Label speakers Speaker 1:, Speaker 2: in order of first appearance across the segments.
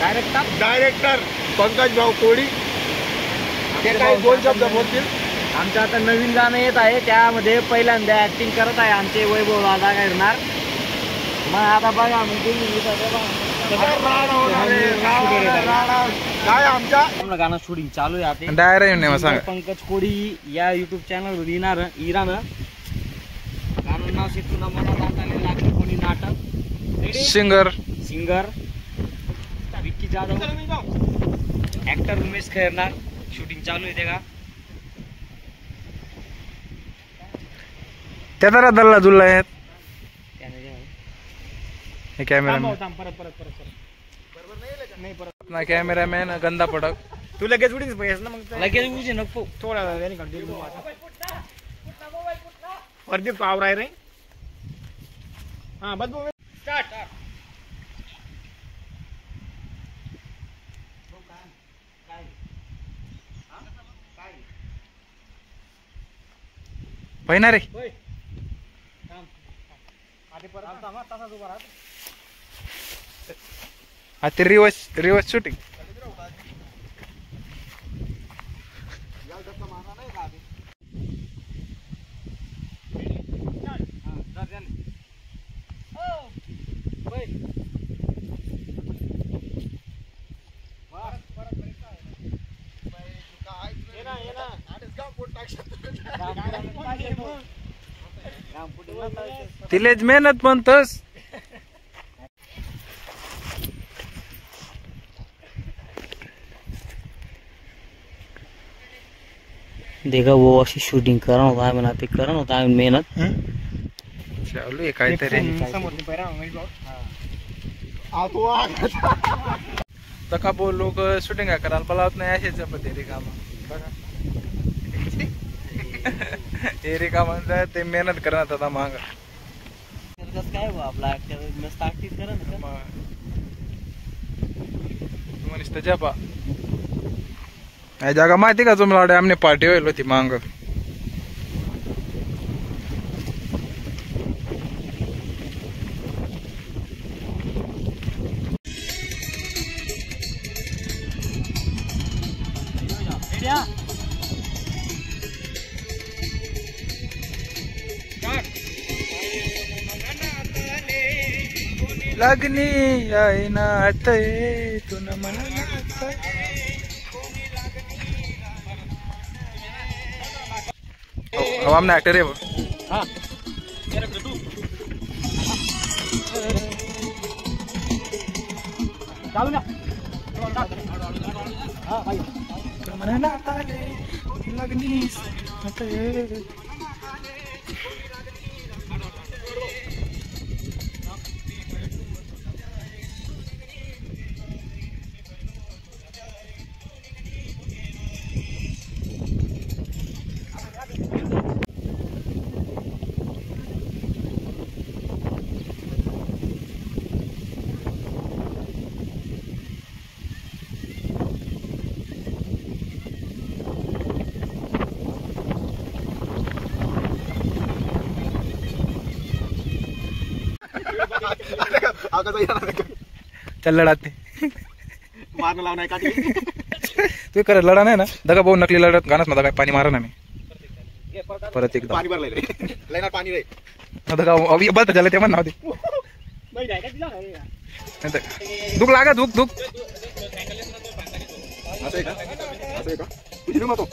Speaker 1: Director Pankaj भाऊ कोळी ते काही 2 शब्द बोलतील.
Speaker 2: आमचं आता नवीन गाणं येत आहे, त्यामध्ये पहिल्यांदा ऍक्टिंग करत आहे आमचे वैभव दादा करणार. मग आता बघा
Speaker 1: काय आमच्या
Speaker 2: गाणं शूटिंग चालू आहे आता.
Speaker 3: डायरेक्ट
Speaker 2: पंकज कोळी या युट्यूब चॅनलवर येणार इरानं. गाणं नाव तुला मनात आलेलं लागलं कोणी नाटक.
Speaker 3: Singer
Speaker 2: Vicky Jadhav, actor Umesh Khairnar. Shooting चालू आहे ते का
Speaker 3: त्या जरा दल्ला जुल्ला आहेत. हे कॅमेरा कॅमेरामॅन गंदा पडक.
Speaker 1: तू लगेच उडीच पाहिजे ना, मग
Speaker 2: लगेच उजे नको
Speaker 1: थोडा प्रदीप आवराय रे. हा बस स्टार्ट.
Speaker 3: पहिना रे आता रिवर्स शूटिंग. तिलेच मेहनत म्हणतोस.
Speaker 2: देखा वो अशी शूटिंग करा होता है, ते करा होता है मेहनत
Speaker 3: चालू आहे काहीतरी. तका बोल लोक शूटिंग करायला पलावत नाही असेच पद्धती काम बघा. हे रे का म्हणतात ते मेहनत करणार आता माग
Speaker 2: काय आपला मस्त ऍक्टिंग करा ना.
Speaker 3: मनीष जपा जागा माहिती का तुम्हाला आमने पार्टी होईल होती मांग. लागनी आहे ना आता तुला म्हणा हमने एक्टर है वो.
Speaker 2: हाँ चालू ना. हाँ भाई
Speaker 3: लगनीस चल लढाते
Speaker 1: मारना लावना काटी.
Speaker 3: तू कर लढा नाही ना दगा भाऊ नकली लढत गाणंच ना काय पाणी मारा ना मी परत एकदा
Speaker 1: पाणी भरलंय रे. लयना पाणी रे
Speaker 3: दगा अभी बंद झालं ते म्हणा होते. दुख लागा दुख दुख
Speaker 1: असं आहे का तुझी मतो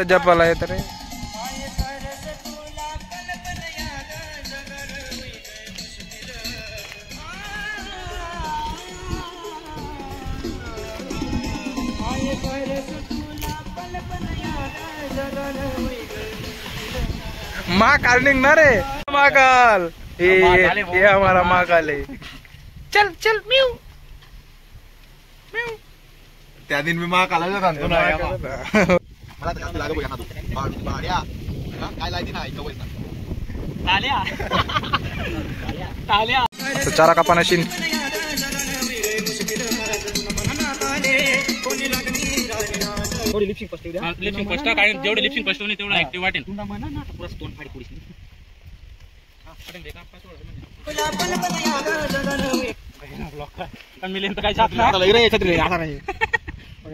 Speaker 3: जपाला येत रे. महाकाल निघणार रे. महाकाल ये हमारा महाकाल है. चल चल म्यू म्यू.
Speaker 1: त्या दिन मी महाकालाला सांगतो ना. मला तर लागू बघा ना तू भाड्या काय लायती ना ऐकवय ना.
Speaker 2: ताल्या ताल्या
Speaker 3: तो चारा का पानाशीन
Speaker 2: थोडी लिपसिंग फस्ट द्या. लिपसिंग फस्ट काय जेवढे लिपसिंग फस्ट होईल तेवढा ऍक्टिव्ह वाटेल. तुला म्हणा ना पुरा स्टोन फाडी पुढे.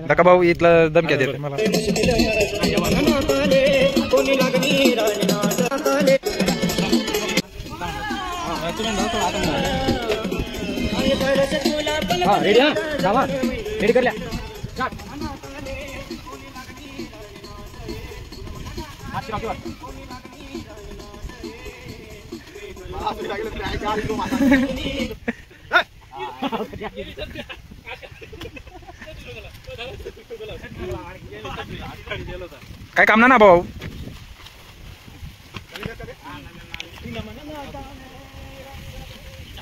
Speaker 3: नका भाऊ इथलं धमक्या देते मला.
Speaker 2: रेडी करल्या
Speaker 3: काय काम ना भाऊ.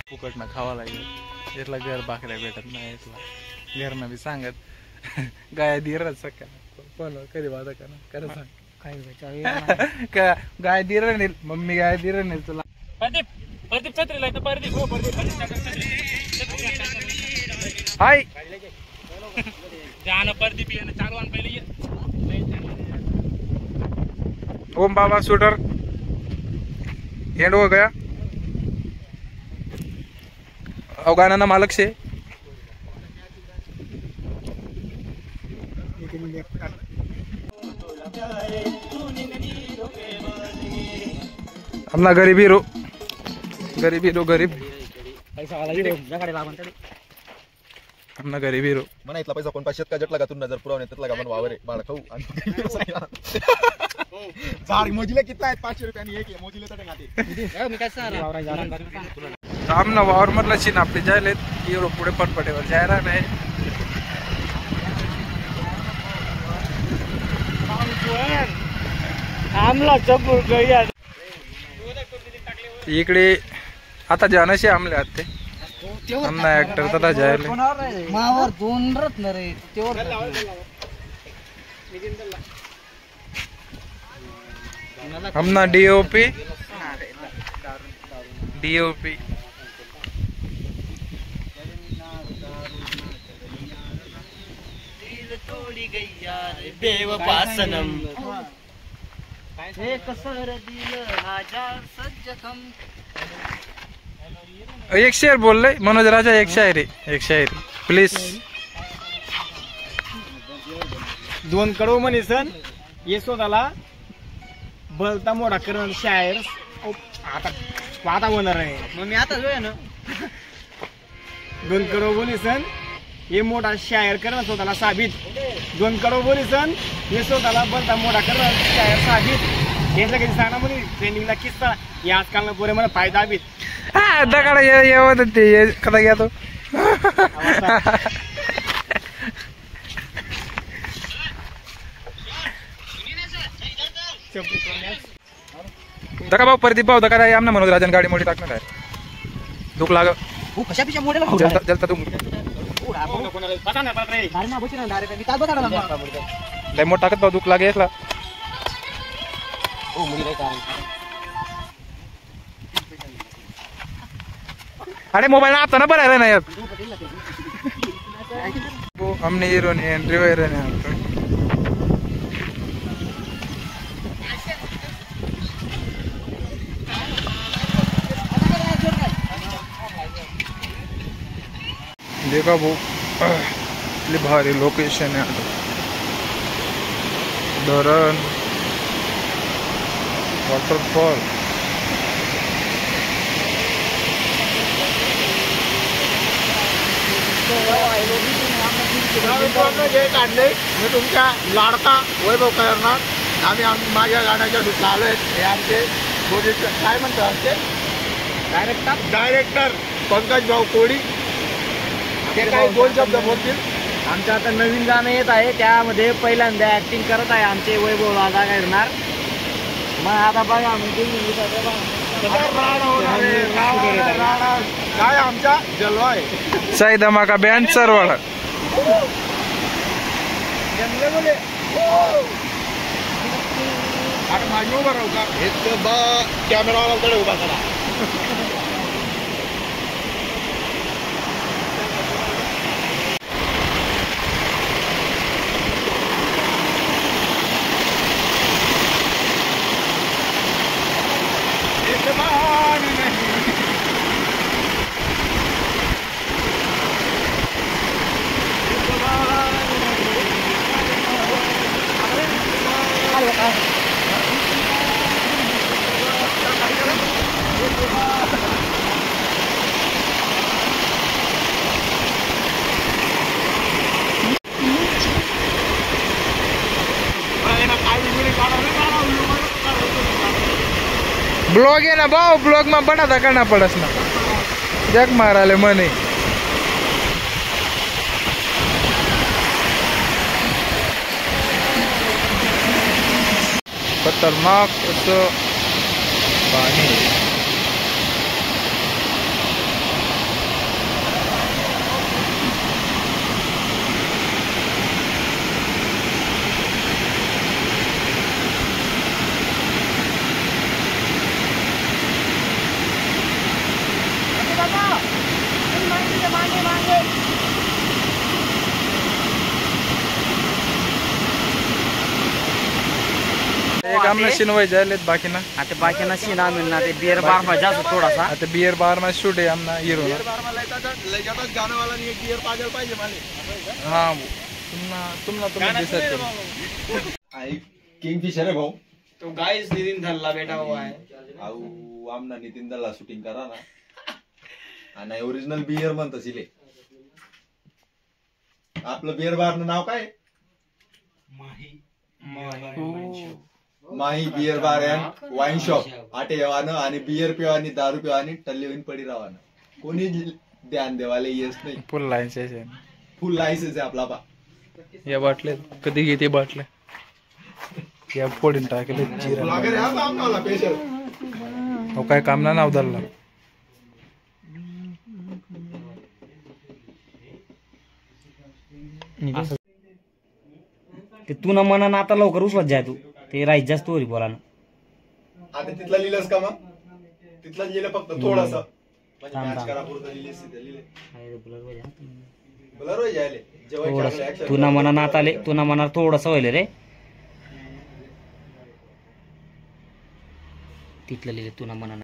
Speaker 3: फुकट ना खावा लागेल इथला घर भाकऱ्या भेटत नाही इथला घरनं बी सांगत गाय दिरच सकाळ पण कधी वादा करा खरं सांग काय गाय दिर नेल मम्मी गाय दिर नेल तुला.
Speaker 2: प्रदीप छत्रीला प्रदीप हो प्रदीप
Speaker 3: हाय
Speaker 2: त्यानं प्रदीप यानं चालू आण पहिले
Speaker 3: ओम बाबा शूटर एंड हो गया. अवगाना मालक से अपना गरीबी रो गरीब
Speaker 2: पैसा वाला हीरो जगाडे लावून तरी
Speaker 3: अपना गरीबी रो
Speaker 1: म्हणा इथला पैसा कोण पाचशेत का जटला का तुला जर पुरावणे त्यातला का मन वावरे बाळ खाऊ झाड मोजीला किती आहेत 500 रुपयांनी एक मोजीले तर गाते
Speaker 2: मी काय सांगणार
Speaker 3: आमना वावर मधला सीन आपले जायलेत एवढं पुढे पटपटेवर जायला नाही.
Speaker 2: आमला चपूर गया
Speaker 3: इकडे आता जानशी आमले आते आमना ऍक्टर तथा जायले
Speaker 2: मावर दोन रत्न रे तेवर
Speaker 3: हमना डीओपी
Speaker 2: तोडी गैया रे बेवफासनम एक सर दिल हजार सज्जखम.
Speaker 3: एक शेर बोल रहे मनोज राजा एक शायरी प्लीज.
Speaker 4: 2 करोड मनीसन यशोदाला बलता मोठा करण शायर आता होणार आहे.
Speaker 2: मग मी आता जोया ना
Speaker 4: 2 करोड बोलीसन हे मोठा शायर करण स्वतःला साबित. 2 करोड बोलीसन हे स्वतःला बलता मोठा करण शायर साबित. यातलं कधी सांगणार म्हणे ट्रेंडिंगला किस्सा या आजकाल पोरे मला फायदा हवीत.
Speaker 3: दगड येवत ते कदा घ्या तो दका भाऊ प्रदीप भाऊ दका आमना मनोज राजन गाडी मोठी टाकणार आहे दुख लाग
Speaker 2: कशा पिशा मोडेल
Speaker 3: जलता तू लय मोठ टाकत भाऊ दुख लागे यातला. अरे मोबाईल आपता ना बरं ना यार हमने हीरो ने एंट्री वगैरह ने देखा वो भारी लोकेशन है धरण वॉटरफॉल
Speaker 1: जे काढले मी तुमच्या लाडका वैभव करणार. आम्ही माझ्या गाण्याच्या ढुकला आलोय. हे आमचे काय म्हणतात ते डायरेक्टर पंकज भाऊ कोडी ते काही 2 शब्द बोलतील.
Speaker 2: आमचं आता नवीन गाणं येत आहे त्यामध्ये पहिल्यांदा ऍक्टिंग करत आहे आमचे वैभव दादा करणार. मग आता बघा म्हणजे
Speaker 1: काय आमचा जलवा आहे.
Speaker 3: साई धमाका बँड सरवाडा
Speaker 1: आता माझी उभा राहू का हे कॅमेरावाल्याकडे उभा करा.
Speaker 3: ब्लॉग है ना भाव, ब्लॉग में बड़ा था करना पड़स ना जग मारा ले मने खतरनाक असं पाणी एक आमने शिनवाय जायलेत बाकी ना
Speaker 2: आता बाकीना शिना मिळणार ते बिअर बार मजा असतो थोडासा
Speaker 3: आता बियर बार में शूट आहे आमना हिरो
Speaker 1: बियर बार मला लगेच गाणं वाला एक बियर पागल पाहिजे मला.
Speaker 3: हाँ तुमना तुम्हें दिसत
Speaker 1: किंगफिशर है भाऊ.
Speaker 4: तो गाइस नितिन धल्ला बैठा हुआ है.
Speaker 1: अहो आमना नितीन दला शूटिंग करा ना आणि ओरिजिनल बियर म्हणत सिले. आपलं बियर बारचं नाव काय? Mahi beer bar and wine shop. आटे येवानं आणि बियर पिवानी दारू पिवानी टल्ले होईन पडी रावानं. कोणी ध्यान देवाले येस नाही.
Speaker 3: फुल लाईन्स आहे
Speaker 1: फुल लायसन्स आहे आपला बा.
Speaker 3: या बाटले कधी घेते बाटले या फोडून टाकले जिरा
Speaker 1: ब्लॉगर आहे हा आपला स्पेशल.
Speaker 3: हो काय काम ना नाव धरला
Speaker 2: ते तू ना मनानं आता लवकर उचलत जाय तू ते राईत जास्त होरी बोला ना.
Speaker 1: आता तिथला लिहिलंस का मग? तिथला लिहिलं फक्त थोडासा म्हणजे
Speaker 2: थांब,
Speaker 1: मॅच
Speaker 2: थांब.
Speaker 1: करा पुरतं लिहिलेस तिथे लिहिले.
Speaker 2: थोडस
Speaker 1: बलर होय जायले जेव्हा
Speaker 2: तू ना मनानं आता आले तू ना मनात थोडस व्हायले रे तिथलं लिहिले तू ना मनानं.